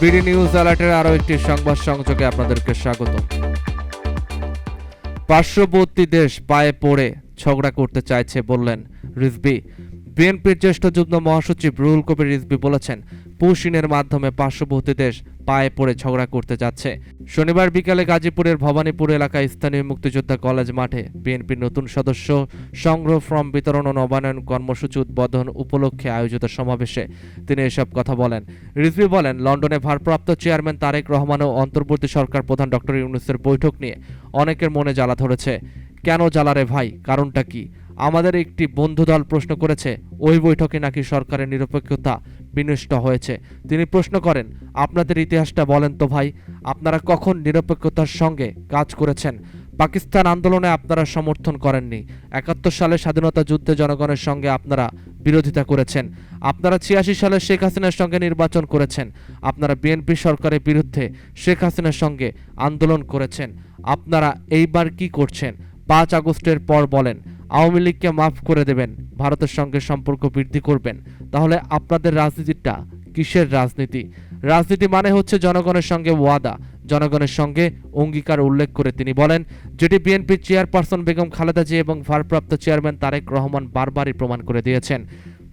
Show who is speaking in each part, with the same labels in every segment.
Speaker 1: BD news অ্যালার্টের আরও একটি সংবাদ সংযোগে আপনাদেরকে স্বাগত। পার্শ্ববর্তী দেশ পায়ে পড়ে ঝগড়া করতে চাইছে বললেন রিজভী। বিএনপির জ্যেষ্ঠ যুগ্ম মহাসচিব রুহুল কবির রিজভী বলেছেন, পুশিনের মাধ্যমে পার্শ্ববর্তী দেশ পায়ে পড়ে ঝগড়া করতে যাচ্ছে। শনিবার বিকালে গাজীপুরের ভবানীপুর এলাকায় স্থানীয় মুক্তিযোদ্ধা কলেজ মাঠে বিএনপির নতুন সদস্য সংগ্রহ ফর্ম বিতরণ ও নবায়ন কর্মসূচি উদ্বোধন উপলক্ষে আয়োজিত সমাবেশে তিনি এসব কথা বলেন। রিজভী বলেন, লন্ডনে ভারপ্রাপ্ত চেয়ারম্যান তারেক রহমান ও অন্তর্বর্তী সরকার প্রধান ডক্টর ইউনূসের বৈঠক নিয়ে অনেকের মনে জ্বালা ধরেছে। কেন জ্বালা রে ভাই, কারণটা কি? আমাদের একটি বন্ধুদল প্রশ্ন করেছে, ওই বৈঠকে নাকি সরকারের নিরপেক্ষতা বিনষ্ট হয়েছে। তিনি প্রশ্ন করেন, আপনাদের ইতিহাসটা বলেন তো ভাই, আপনারা কখন নিরপেক্ষতার সঙ্গে কাজ করেছেন? পাকিস্তান আন্দোলনে আপনারা সমর্থন করেননি। ৭১ সালে স্বাধীনতা যুদ্ধে জনগণের সঙ্গে আপনারা বিরোধিতা করেছেন। আপনারা ৮৬ সালে শেখ হাসিনার সঙ্গে নির্বাচন করেছেন। আপনারা বিএনপি সরকারের বিরুদ্ধে শেখ হাসিনার সঙ্গে আন্দোলন করেছেন। আপনারা এইবার কি করছেন? ৫ আগস্টের পর বলেন আওয়ামী লীগকে মাফ করে দেবেন, ভারতের সঙ্গে সম্পর্ক বৃদ্ধি করবেন। তাহলে আপনাদের রাজনীতিটা কিসের রাজনীতি? রাজনীতি মানে হচ্ছে জনগণের সঙ্গে ওয়াদা, জনগণের সঙ্গে অঙ্গীকার উল্লেখ করে তিনি বলেন, যেটি বিএনপির চেয়ারপারসন বেগম খালেদা জিয়া এবং ভারপ্রাপ্ত চেয়ারম্যান তারেক রহমান বারবারই প্রমাণ করে দিয়েছেন।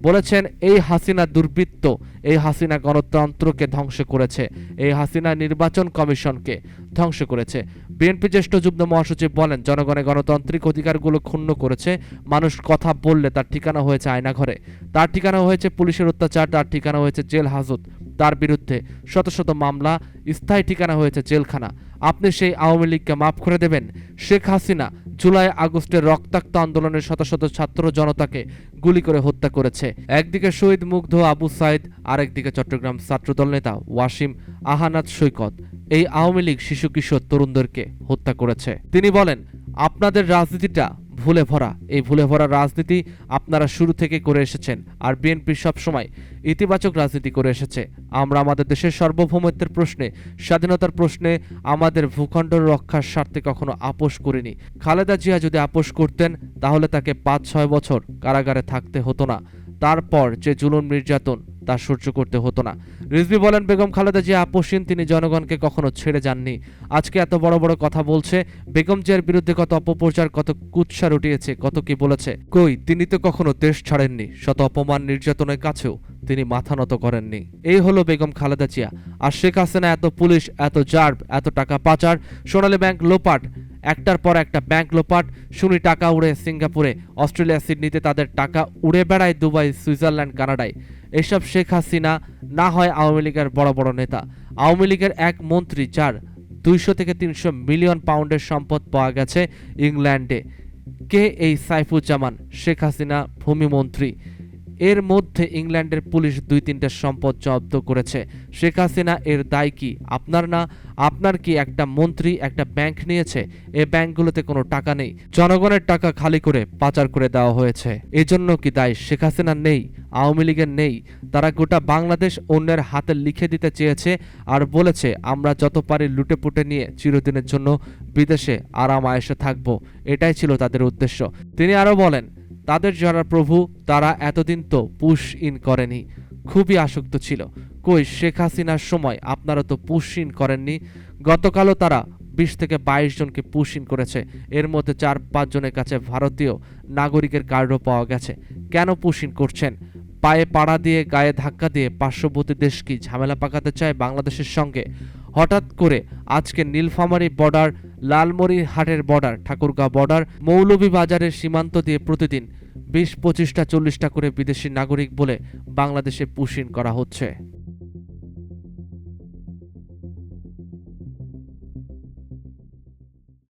Speaker 1: বলেছেন, এই হাসিনা দুর্বৃত্ত, এই হাসিনা গণতন্ত্রকে ধ্বংস করেছে, এই হাসিনা নির্বাচন কমিশনকে ধ্বংস করেছে। বিএনপি জ্যেষ্ঠ যুগ্ম মহাসচিব বলেন, জনগণের গণতান্ত্রিক অধিকারগুলো ক্ষুণ্ণ করেছে। মানুষ কথা বললে তার ঠিকানা হয়েছে আয়নাঘরে, তার ঠিকানা হয়েছে পুলিশের অত্যাচার, তার ঠিকানা হয়েছে জেল হাজত, তার বিরুদ্ধে শত শত মামলা, স্থায়ী ঠিকানা হয়েছে জেলখানা। আপনি সেই আওয়ামী লীগকে মাফ করে দেবেন? শেখ হাসিনা জুলাই আগস্টের রক্তাক্ত আন্দোলনের শত শত ছাত্র জনতাকে গুলি করে হত্যা করেছে। একদিকে শহীদ মুগ্ধ আবু সাইদ, আরেকদিকে চট্টগ্রাম ছাত্রদল নেতা ওয়াসিম আহানাত সৈকত। এই আওয়ামী লীগ শিশু কিশোর তরুণদেরকে হত্যা করেছে। তিনি বলেন, আপনাদের রাজনীতিটা ভুলে ভরা, এই ভুলে ভরা রাজনীতি আপনারা শুরু থেকে করে এসেছেন। আর বিএনপি সবসময় ইতিবাচক রাজনীতি করে এসেছে। আমরা আমাদের দেশের সার্বভৌমত্বের প্রশ্নে, স্বাধীনতার প্রশ্নে, আমাদের ভূখণ্ড রক্ষার স্বার্থে কখনো আপোষ করিনি। খালেদা জিয়া যদি আপোষ করতেন তাহলে তাকে ৫-৬ বছর কারাগারে থাকতে হতো না। তারপর যে জুলুম নির্যাতন তা সহ্য করতে হতো না। রিজভী বলেন, বেগম খালেদা জিয়া আপোষহীন, তিনি জনগণকে কখনো ছেড়ে যাননি। আজকে এত বড় বড় কথা বলছে, বেগম জিয়ার বিরুদ্ধে কত অপপ্রচার, কত কুৎসার উঠিয়েছে, কত কি বলেছে। কই, তিনি তো কখনো দেশ ছাড়েননি। শত অপমান নির্যাতনের কাছেও তিনি মাথা নত করেননি। এই হলো বেগম খালেদা জিয়া। আর শেখ হাসিনা এত পুলিশ, এত র্যাব, এত টাকা পাচার, সোনালী ব্যাংক লোপাট, একটার পর একটা ব্যাংক লোপাট, শুনি টাকা উড়ে সিঙ্গাপুরে, অস্ট্রেলিয়া, সিডনিতে তাদের টাকা উড়ে বেড়ায় দুবাই, সুইজারল্যান্ড, কানাডায়। এসব শেখ হাসিনা না হয় আওয়ামী লীগের বড় বড় নেতা। আওয়ামী লীগের এক মন্ত্রী যার 200 থেকে 300 মিলিয়ন পাউন্ডের সম্পদ পাওয়া গেছে ইংল্যান্ডে। কে এই সাইফুজ্জামান? শেখ হাসিনা ভূমিমন্ত্রী। এর মধ্যে ইংল্যান্ডের পুলিশ 2-3টা সম্পদ জব্দ করেছে। শেখ হাসিনা এর দায় কি? আপনার না? আপনার কি একটা মন্ত্রী একটা ব্যাংক নিয়েছে? এই ব্যাংকগুলোতে কোনো টাকা নেই, জনগণের টাকা খালি করে পাচার করে দেওয়া হয়েছে। এজন্য কি দায় শেখ হাসিনার নেই, আওয়ামী লীগের নেই? তারা গোটা বাংলাদেশ অন্যের হাতে লিখে দিতে চেয়েছে আর বলেছে, আমরা যত পারি লুটে পুটে নিয়ে চিরদিনের জন্য বিদেশে আরাম আয়েশে থাকবো। এটাই ছিল তাদের উদ্দেশ্য। তিনি আরো বলেন, তাদের যারা প্রভু তারা এতদিন তো পুশ ইন করেনি, খুবই আসক্ত ছিল। কই, শেখ হাসিনার সময় আপনারা তো পুশ ইন করেননি। গতকালও তারা 20 থেকে 22 জনকে পুশ ইন করেছে। এর মধ্যে 4-5 জনের কাছে ভারতীয় নাগরিকের কার্ডও পাওয়া গেছে। কেন পুশ ইন করছেন? পায়ে পাড়া দিয়ে, গায়ে ধাক্কা দিয়ে পার্শ্ববর্তী দেশ কি ঝামেলা পাকাতে চায় বাংলাদেশের সঙ্গে? হঠাৎ করে আজকে নীলফামারী বর্ডার, লালমনিরহাটের বর্ডার, ঠাকুরগাঁও বর্ডার, মৌলভীবাজারের সীমান্ত দিয়ে প্রতিদিন 20-25টা 40টা করে বিদেশি নাগরিক বলে বাংলাদেশে পুশ ইন করা হচ্ছে।